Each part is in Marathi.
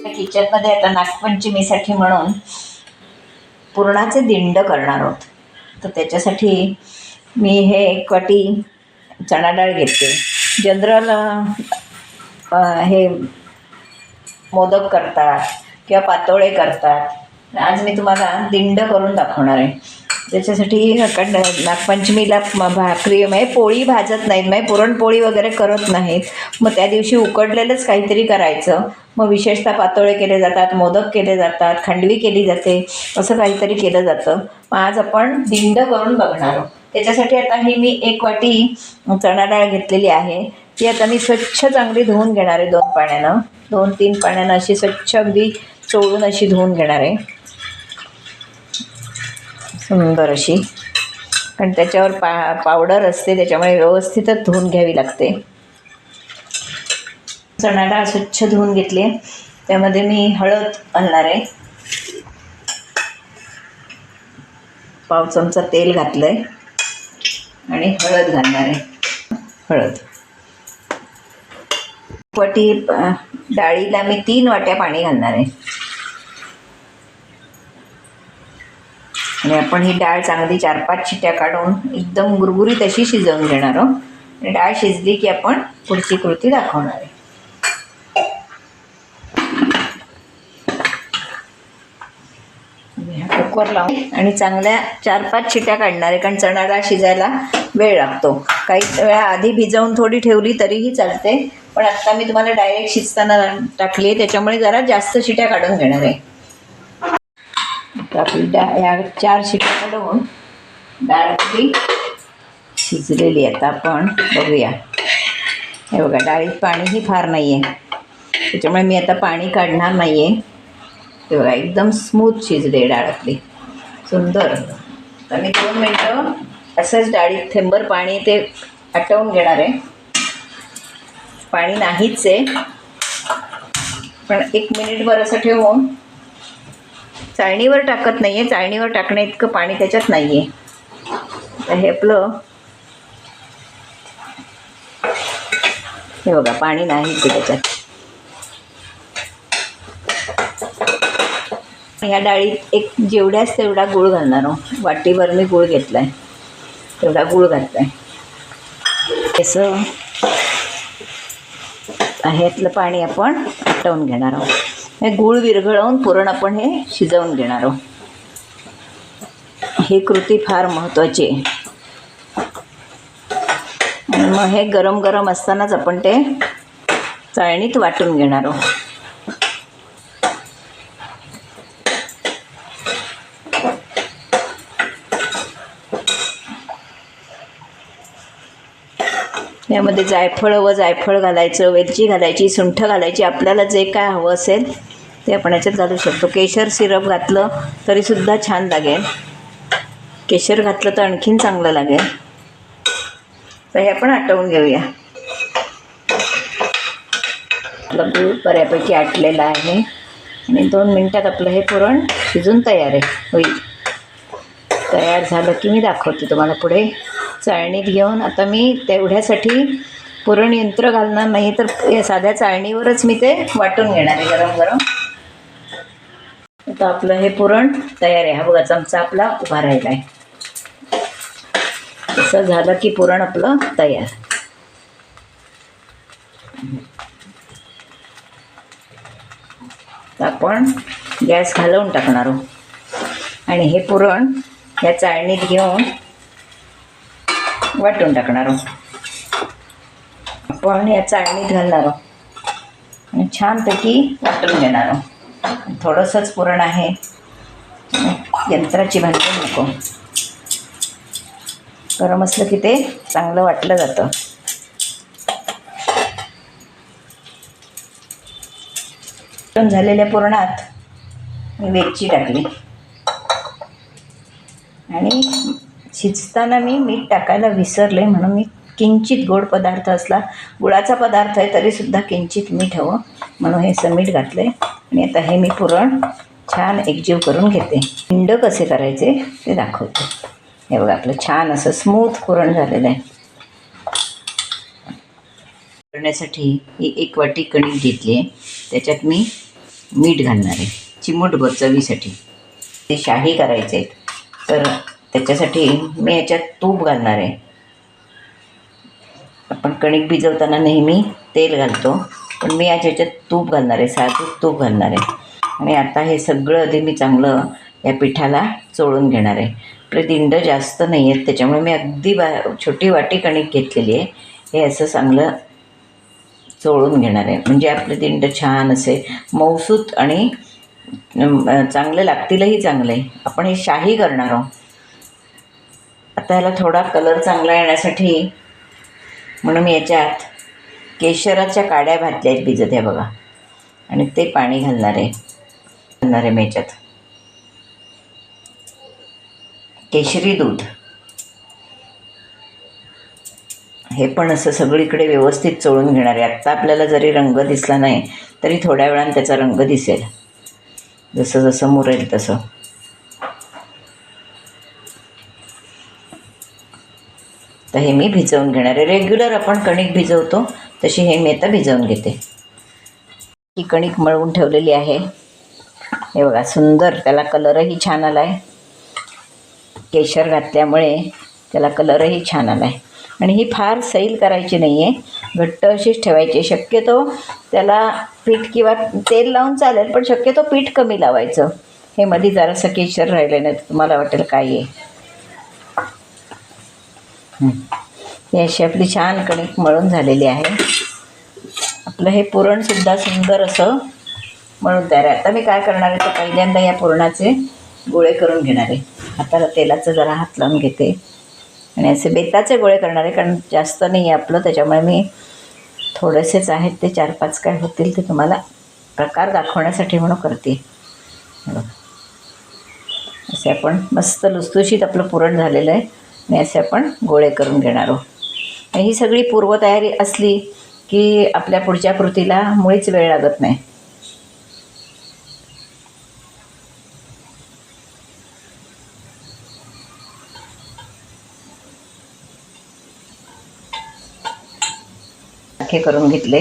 किचनमध्ये आता नागपंचमीसाठी म्हणून पुरणाचे दिंड करणार आहोत. तर त्याच्यासाठी मी हे 1 वाटी चणा डाळ घेते. जनरल हे मोदक करतात किंवा पातोळे करतात. आज मी तुम्हाला दिंड करून दाखवणार आहे. त्याच्यासाठी नागपंचमीला भाकरी म्हणजे पोळी भाजत नाहीत, म्हणजे पुरणपोळी वगैरे करत नाहीत. मग त्या दिवशी उकडलेलंच काहीतरी करायचं. मग विशेषतः पातोळे केले जातात, मोदक केले जातात, खांडवी केली जाते, असं काहीतरी केलं जातं. मग आज आपण दिंड करून बघणार आहोत. त्याच्यासाठी आता ही मी 1 वाटी चणा डाळ घेतलेली आहे. ती आता मी स्वच्छ चांगली धुवून घेणार आहे 2 पाण्यानं, 2-3 पाण्यानं अशी स्वच्छ अगदी चोळून अशी धुवून घेणार आहे, सुंदर अशी. कारण त्याच्यावर पावडर असते, त्याच्यामुळे व्यवस्थितच धुवून घ्यावी लागते. चणा डाळ स्वच्छ धुवून घेतली आहे. त्यामध्ये मी हळद घालणार आहे, पाव चमचा तेल घातलं आहे आणि हळद घालणार आहे. हळद 1 वाटी डाळीला मी 3 वाट्या पाणी घालणार आहे. आणि आपण ही डाळ चांगली 4-5 शिट्या काढून एकदम गुरगुरीत अशी शिजवून घेणार आहोत. आणि डाळ शिजली की आपण पुढची कृती दाखवणार आहे. कुकर लावून आणि चांगल्या 4-5 शिट्या काढणार आहे, कारण चणा डाळ शिजायला वेळ लागतो. काही वेळा आधी भिजवून थोडी ठेवली तरीही चालते, पण आत्ता मी तुम्हाला डायरेक्ट शिजताना टाकली आहे, त्याच्यामुळे जरा जास्त शिट्या काढून घेणार आहे. आपली या 4 शिट्या काढून डाळ आपली शिजलेली आहे. आता आपण बघूया. हे बघा, डाळीत पाणीही फार नाही आहे, त्याच्यामुळे मी आता पाणी काढणार नाही आहे. हे बघा, एकदम स्मूथ शिजले डाळ आपली, सुंदर. तर मी 2 मिनटं असंच डाळीत थेंबर पाणी ते आटवून घेणार आहे. पाणी नाहीच आहे, पण 1 मिनिटभर असं ठेवून, चाळणीवर टाकत नाही आहे, चाळणीवर टाकण्या इतकं पाणी त्याच्यात नाही आहे. तर हे आपलं, हे बघा, पाणी नाहीच आहे त्याच्यात. ह्या डाळीत एक जेवढ्याच तेवढा गूळ घालणार आहोत. वाटीभर मी गूळ घेतला आहे, तेवढा गूळ घातला आहे. असं ह्यातलं पाणी आपण आटवून घेणार आहोत. हे गूळ विरघळवून पुरण आपण हे शिजवून घेणार आहोत. ही कृती फार महत्त्वाची आहे. आणि मग हे गरम गरम असतानाच आपण ते चाळणीत वाटून घेणार आहोत. यामध्ये जायफळ घालायचं, वेलची घालायची, सुंठ घालायची, आपल्याला जे काय हवं असेल ते आपण याच्यात घालू शकतो. केशर सिरप घातलं तरीसुद्धा छान लागेल. केशर घातलं तर आणखीन चांगलं लागेल. तर हे आपण आटवून घेऊया. आपलं गूळ बऱ्यापैकी आटलेलं आहे आणि 2 मिनटात आपलं हे पुरण शिजून तयार होईल. तयार झालं की मी दाखवते तुम्हाला पुढे. चाळणीत घेऊन आता मी तेवढ्यासाठी पुरण यंत्र घालणार नाही, तर साध्या चाळणीवरच मी ते वाटून घेणार आहे गरम गरम. आता आपलं हे पुरण तयार आहे. हा बघा, चमचा आपला उभा राहिला आहे. असं झालं की पुरण आपलं तयार. आपण गॅस घालवून टाकणार आहोत आणि हे पुरण या चाळणीत घेऊन वाटून टाकणार आहोत. आपण या चाळणीत घालणार आहोत आणि छानपैकी वाटून घेणार आहोत. थोडंसंच पुरण आहे, यंत्राची भांडण नको. गरम असलं की ते चांगलं वाटलं जातं. झालेल्या पुरणात मी वेलची टाकली आणि शिजताना मी मीठ टाकायला विसरले, म्हणून मी किंचित गोड पदार्थ असला, गुळाचा पदार्थ आहे तरीसुद्धा किंचित मीठ हवं म्हणून हे असं मीठ घातलं आहे. आणि आता हे मी पुरण छान एकजीव करून घेते. दिंड कसे करायचे ते दाखवते. हे बघा, आपलं छान असं स्मूथ पुरण झालेलं आहे. करण्यासाठी ही 1 वाटी कणिक घेतली आहे. त्याच्यात मी मीठ घालणार आहे, चिमूटभर चवीसाठी. ते शाही करायचे आहेत तर त्याच्यासाठी मी याच्यात तूप घालणार आहे. आपण कणिक भिजवताना नेहमी तेल घालतो, पण मी आज याच्यात तूप घालणार आहे, साजूक तूप घालणार आहे. आणि आता हे सगळं आधी मी चांगलं या पिठाला चोळून घेणार आहे. आपले दिंड जास्त नाही आहेत त्याच्यामुळे मी अगदी छोटी वाटी कणिक घेतलेली आहे. हे असं चांगलं चोळून घेणार आहे, म्हणजे आपले दिंड छान असे मऊसूत आणि चांगले लागतीलही चांगले. आपण हे शाही करणार आहोत. आता ह्याला थोडा कलर चांगला येण्यासाठी म्हणून मी याच्यात केशराच्या काड्या घातल्या आहेत भिजत, आहे बघा. आणि ते पाणी घालणार आहे मी याच्यात. केशरी दूध हे पण असं सगळीकडे व्यवस्थित चोळून घेणार आहे. आत्ता आपल्याला जरी रंग दिसला नाही तरी थोड्या वेळानं त्याचा रंग दिसेल, जसं जसं मुरेल तसं. तर हे मी भिजवून घेणार आहे. रेग्युलर आपण कणिक भिजवतो तशी हे मी आता भिजवून घेते. ही कणिक मळवून ठेवलेली आहे. हे बघा, सुंदर त्याला कलरही छान आला आहे. केशर घातल्यामुळे त्याला कलरही छान आला आहे. आणि ही फार सैल करायची नाही आहे, घट्ट अशीच ठेवायची. शक्यतो त्याला पीठ किंवा तेल लावून चालेल, पण शक्यतो पीठ कमी लावायचं. हे मध्ये जरासं केशर राहिलं नाही तर तुम्हाला वाटेल काय आहे. ही अशी आपली छान कणिक मळून झालेली आहे. आपलं हे पुरणसुद्धा सुंदर असं मळून तयार आहे. आता मी काय करणार आहे तर पहिल्यांदा या पुरणाचे गोळे करून घेणार आहे. हाताला तेलाचं जरा हात लावून घेते आणि असे बेताचे गोळे करणार आहे, कारण जास्त नाही आहे आपलं, त्याच्यामुळे मी थोडेसेच आहेत ते 4-5 काय होतील ते तुम्हाला प्रकार दाखवण्यासाठी म्हणून करते. असे आपण मस्त लुसलुशीत आपलं पुरण झालेलं आहे आणि असे आपण गोळे करून घेणार आहोत. आणि ही सगळी पूर्वतयारी असली की आपल्या पुढच्या कृतीला मुळीच वेळ लागत नाही. हे करून घेतले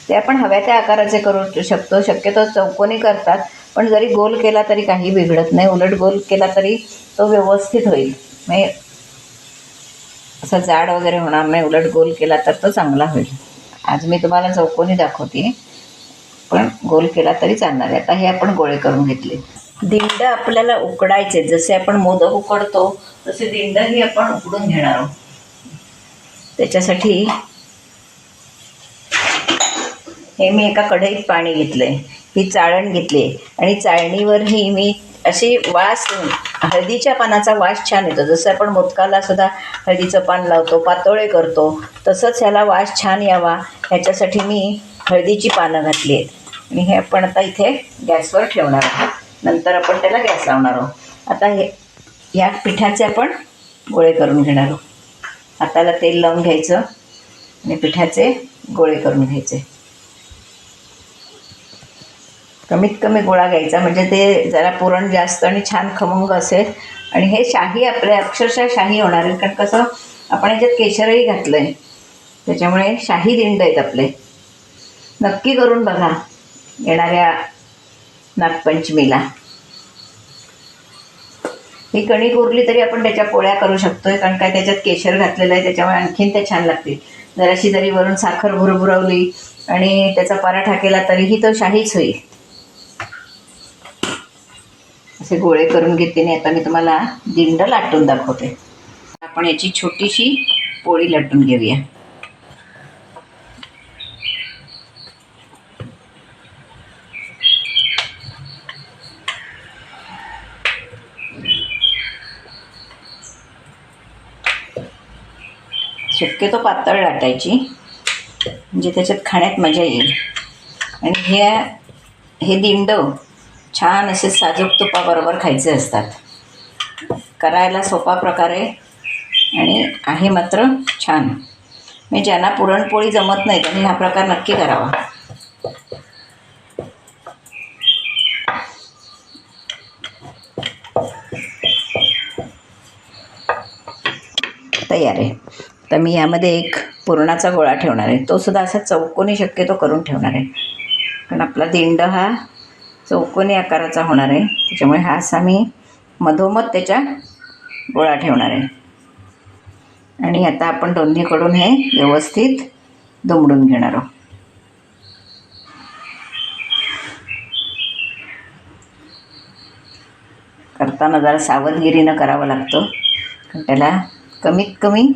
ते आपण हव्या त्या आकाराचे करू शकतो. शक्यतो चौकोनी करतात, पण जरी गोल केला तरी काही बिघडत नाही. उलट गोल केला तरी तो व्यवस्थित होईल, म्हणजे असा जाड वगैरे होणार नाही. उलट गोल केला तर तो चांगला होईल. आज मी तुम्हाला चौकोनी दाखवते, पण गोल केला तरी चालणार आहे. आता हे आपण गोळे करून घेतले. दिंड आपल्याला उकडायचे, जसे आपण मोदक उकडतो तसे दिंडही आपण उकडून घेणार आहोत. त्याच्यासाठी हे मी एका कढईत पाणी घेतलं आहे, ही चाळण घेतली आहे आणि चाळणीवरही मी अशी वास, हळदीच्या पानाचा वास छान येतो. जसं आपण मोदकाला सुद्धा हळदीचं पान लावतो, पातोळे करतो, तसंच ह्याला वास छान यावा ह्याच्यासाठी मी हळदीची पानं घातली आहेत. आणि हे आपण आता इथे गॅसवर ठेवणार आहोत. नंतर आपण त्याला गॅस लावणार आहोत. आता हे या पिठाचे आपण गोळे करून घेणार आहोत. हाताला तेल लावून घ्यायचं आणि पिठाचे गोळे करून घ्यायचे. कमीत कमी गोळा घ्यायचा, म्हणजे ते जरा पुरण जास्त आणि छान खमंग असेल. आणि हे शाही आपले अक्षरशः शाही होणार आहे, कारण कसं आपण याच्यात केशरही घातलं आहे, त्याच्यामुळे शाही दिंड आहेत आपले. नक्की करून बघा येणाऱ्या नागपंचमीला. ही कणिक उरली तरी आपण त्याच्या पोळ्या करू शकतोय, कारण काय त्याच्यात केशर घातलेलं आहे, त्याच्यामुळे आणखीन ते छान लागतील. जराशी जरी वरून साखर भुरभुरवली आणि त्याचा पराठा केला तरीही तो शाहीच होईल. असे गोळे करून घेते आणि आता मी तुम्हाला दिंड लाटून दाखवते. आपण याची छोटीशी पोळी लाटून घेऊया. शक्यतो पातळ लाटायची, म्हणजे त्याच्यात खाण्यात मजा येईल. आणि हे दिंड छान असे साजूक तुपाबरोबर खायचे असतात. करायला सोपा प्रकार आहे आणि आहे मात्र छान. म्हणजे ज्यांना पुरणपोळी जमत नाही त्यांनी हा प्रकार नक्की करावा. तयार आहे. तर मी यामध्ये एक पुरणाचा गोळा ठेवणार आहे, तो सुद्धा असा चौकोनी शक्यतो करून ठेवणार आहे. कारण आपला दिंड हा चौकोनी आकाराचा होणार आहे, त्याच्यामुळे हा असा मी मधोमध त्याच्या गोळा ठेवणार आहे. आणि आता आपण दोन्हीकडून हे व्यवस्थित दुमडून घेणार आहोत. करताना जरा सावधगिरीनं करावं लागतं, कारण त्याला कमीत कमी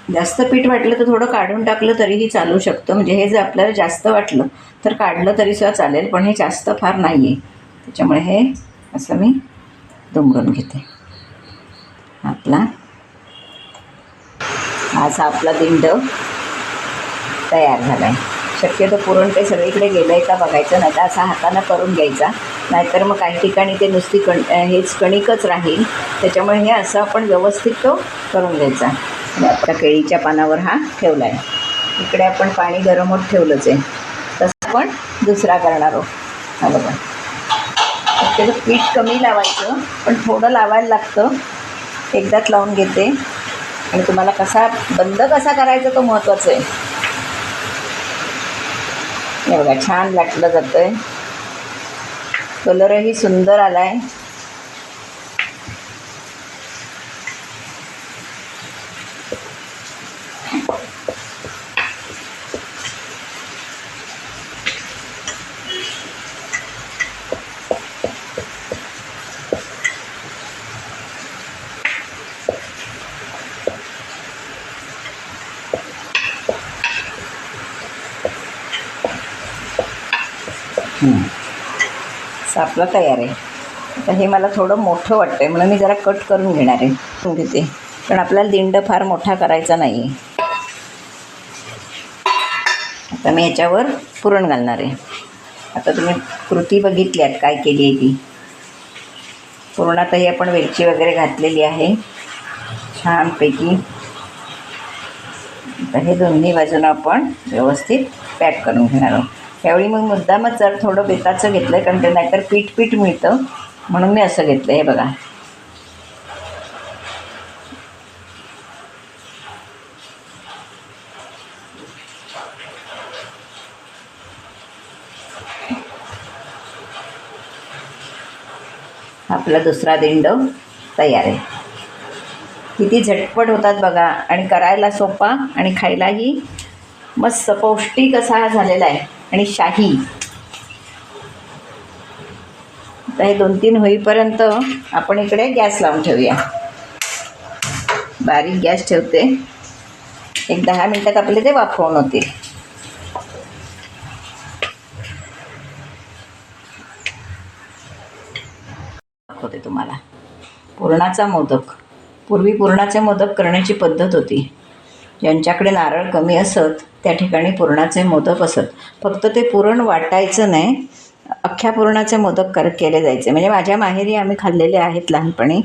जास्त पीठ वाटलं तर थोडं काढून टाकलं तरीही चालू शकतं. म्हणजे हे जर आपल्याला जास्त वाटलं तर काढलं तरीसुद्धा चालेल, पण हे जास्त फार नाही आहे, त्याच्यामुळे हे असं मी दुमडून घेते. असा आपला दिंड तयार झाला आहे. शक्यतो पुरण काही सगळीकडे गेलं आहे का बघायचं, नाही तर असा हातानं करून घ्यायचा, नाहीतर मग काही ठिकाणी ते नुसती हेच कणिकच राहील. त्याच्यामुळे हे असं आपण व्यवस्थित तो करून घ्यायचा. आणि आता केळीच्या पानावर हा ठेवला आहे. इकडे आपण पाणी गरम होत ठेवलंच आहे, तसं आपण दुसरा करणार आहोत. हा बघा, त्याचं पीठ कमी लावायचं, पण थोडं लावायला लागतं. एकदाच लावून घेते आणि तुम्हाला बंद कसा करायचा तो महत्त्वाचं आहे. हे बघा, छान लाटलं जातं आहे, कलरही सुंदर आला आहे. आपला तयार आहे. आता हे मला थोडं मोठं वाटतं आहे, म्हणून मी जरा कट करून घेणार आहे. घेते, पण आपल्याला दिंड फार मोठा करायचा नाही आहे. आता मी ह्याच्यावर पुरण घालणार आहे. आता तुम्ही कृती बघितल्यात काय केली आहे ती. पुरणातही आपण वेलची वगैरे घातलेली आहे छानपैकी. आता हे दोन्ही बाजूनं आपण व्यवस्थित पॅक करून घेणार आहोत. त्यावेळी मग मुद्दामच जर थोडं बेताचं घेतलं आहे, कारण ते नाहीतर पीठ मिळतं, म्हणून मी असं घेतलं. हे बघा, आपला दुसरा दिंड तयार आहे. किती झटपट होतात बघा, आणि करायला सोपा आणि खायलाही मस्त पौष्टिक असा हा झालेला आहे, आणि शाही. तर हे 2-3 होईपर्यंत आपण इकडे गॅस लावून ठेवूया. बारीक गॅस ठेवते. एक 10 मिनटात आपले ते वाफवून होतील. दाखवते तुम्हाला पुरणाचा मोदक. पूर्वी पुरणाचे मोदक करण्याची पद्धत होती. ज्यांच्याकडे नारळ कमी असत त्या ठिकाणी पुरणाचे मोदक असत. फक्त ते पुरण वाटायचं नाही, अख्ख्या पुरणाचे मोदक केले जायचे. म्हणजे माझ्या माहेरी आम्ही खाल्लेले आहेत लहानपणी,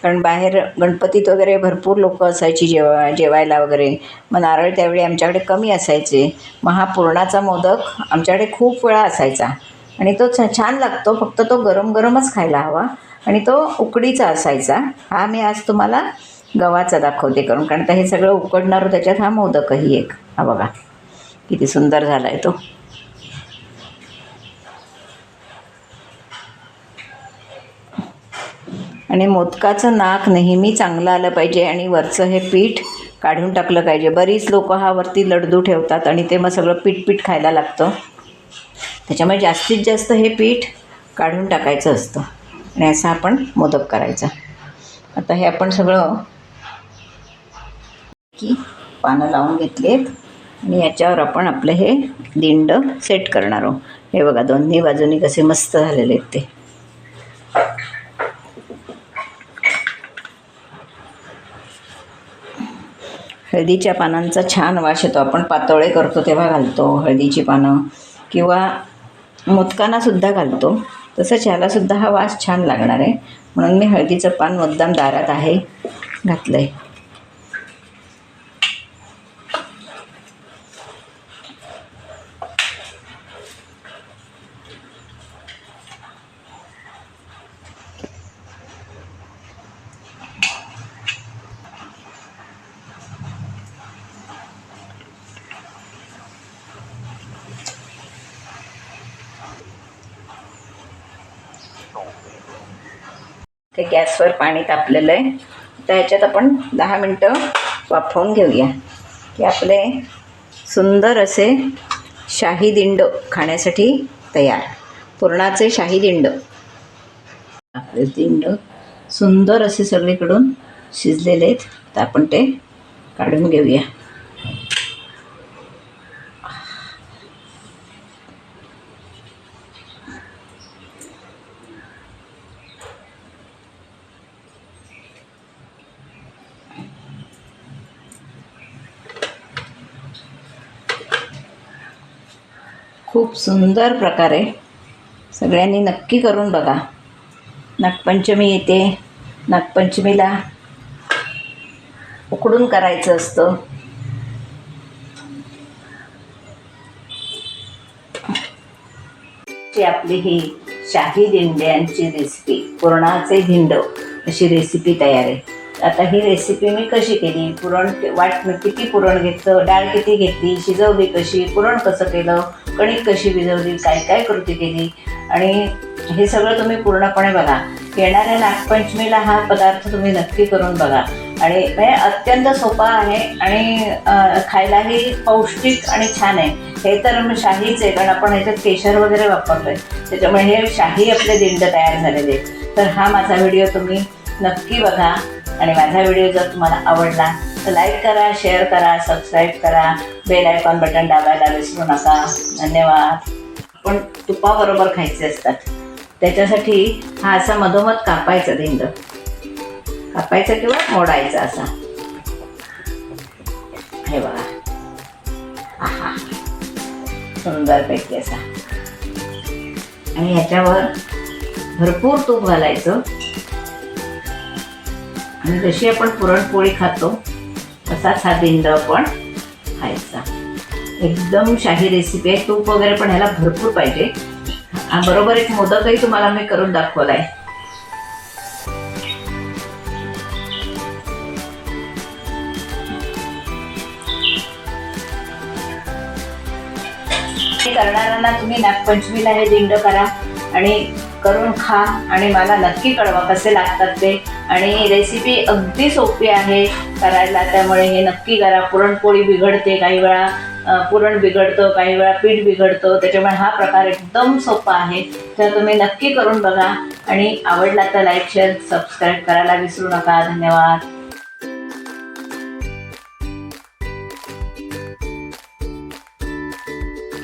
कारण बाहेर गणपतीत वगैरे भरपूर लोक असायची जेवायला वगैरे. मग नारळ त्यावेळी आमच्याकडे कमी असायचे. मग हा पुरणाचा मोदक आमच्याकडे खूप वेळा असायचा, आणि तो छान लागतो. फक्त तो गरम गरमच खायला हवा, आणि तो उकडीचा असायचा. हा मी आज तुम्हाला गव्हाचा दाखवते करून, कारण हे सगळं उकडणारं त्याच्यात हा मोदकही एक. हा बघा किती सुंदर झाला आहे तो. आणि मोदकाचं नाक नेहमी चांगलं आलं पाहिजे, आणि वरचं हे पीठ काढून टाकलं पाहिजे. बरीच लोक हा वरती लडू ठेवतात, आणि ते मग सगळं पीठ खायला लागतं. त्याच्यामुळे जास्तीत जास्त हे पीठ काढून टाकायचं असतं, आणि असं आपण मोदक करायचा. आता हे आपण सगळं पानं लावून घेतलेत, आणि याच्यावर आपण आपलं हे दिंड सेट करणार आहोत. हे बघा, दोन्ही बाजूनी कसे मस्त झालेले आहेत ते. हळदीच्या पानांचा छान वास येतो. आपण पातोळे करतो तेव्हा घालतो हळदीची पानं, किंवा मोदकांनासुद्धा घालतो. तसंच ह्यालासुद्धा हा वास छान लागणार आहे, म्हणून मी हळदीचं पान मुद्दाम दारात आहे घातलं आहे. ते गॅसवर पाणी तापलेलं आहे. तर ह्याच्यात आपण 10 मिनटं वाफवून घेऊया की आपले सुंदर असे शाही दिंड खाण्यासाठी तयार. पुरणाचे शाही दिंड. आपले दिंड सुंदर असे सगळीकडून शिजलेले आहेत. तर आपण ते काढून घेऊया. खूप सुंदर प्रकारे सगळ्यांनी नक्की करून बघा. नागपंचमी येते. नागपंचमीला उकडून करायचं असतं. आपली ही शाही दिंड्यांची रेसिपी, पुरणाचे दिंड अशी रेसिपी तयार आहे. आता ही रेसिपी मी कशी केली, पुरण किती पुरण घेतलं, डाळ किती घेतली, शिजवली कशी, पुरण कसं केलं, कणिक कशी भिजवली, काय काय कृती केली, आणि हे सगळं तुम्ही पूर्णपणे बघा. येणाऱ्या नागपंचमीला हा पदार्थ तुम्ही नक्की करून बघा. आणि हे अत्यंत सोपा आहे आणि खायलाही पौष्टिक आणि छान आहे. हे तर शाहीच आहे, कारण आपण ह्याच्यात केशर वगैरे वापरतोय, त्याच्यामुळे हे शाही आपले दिंड तयार झालेले आहेत. तर हा माझा व्हिडिओ तुम्ही नक्की बघा. आणि माझा व्हिडिओ जर तुम्हाला आवडला तर लाईक करा, शेअर करा, सबस्क्राईब करा, बेल आयकॉन बटन दाबायला विसरू नका. धन्यवाद. पण तुपाबरोबर खायचे असतात, त्याच्यासाठी हा असा मधोमध कापायचा दिंड, कापायचा किंवा मोडायचा असा. हे बघा, आहा, सुंदरपैकी असा. आणि ह्याच्यावर भरपूर तूप घालायचं. आणि जशी आपण पुरणपोळी खातो तसाच हा दिंड पण खायचा. एकदम शाही रेसिपी आहे. तूप वगैरे पण ह्याला भरपूर पाहिजे. बरोबर एक मोदकही तुम्हाला मी करून दाखवलाय. करणाऱ्यांना तुम्ही नागपंचमीला हे दिंड करा आणि करून खा आणि मला नक्की कळवा कसे लागतात ते. आणि रेसिपी अगदी सोपी आहे करायला, त्यामुळे हे नक्की करा. पुरणपोळी बिघडते काही वेळा, पुरण बिघडतं काही वेळा, पीठ बिघडतं, त्याच्यामुळे हा प्रकार एकदम सोपा आहे. तर तुम्ही नक्की करून बघा. आणि आवडला तर लाईक, शेअर, सबस्क्राईब करायला विसरू नका. धन्यवाद.